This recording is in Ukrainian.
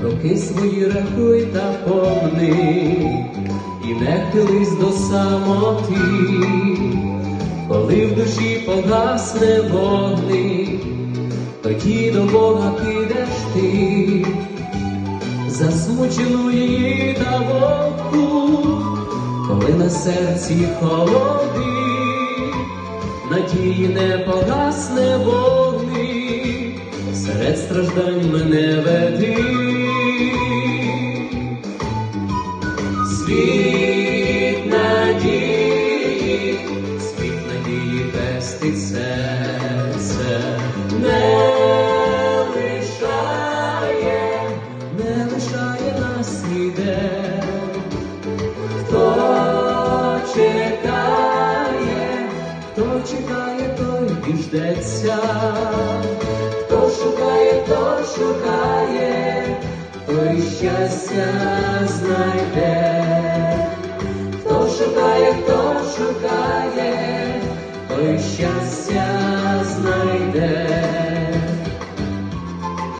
Роки свої рахуй та помни, і не хились до самоти, коли в душі погасне вогник, тоді до Бога підеш ти, засмучену її та вовку, коли на серці холоди, надії не погасне вогник, серед страждань мене веди. Світ надії пестить серце, не лишає нас ніде. Хто чекає, той діждеться, хто шукає, той щастя знайде. Хто шукає, той щастя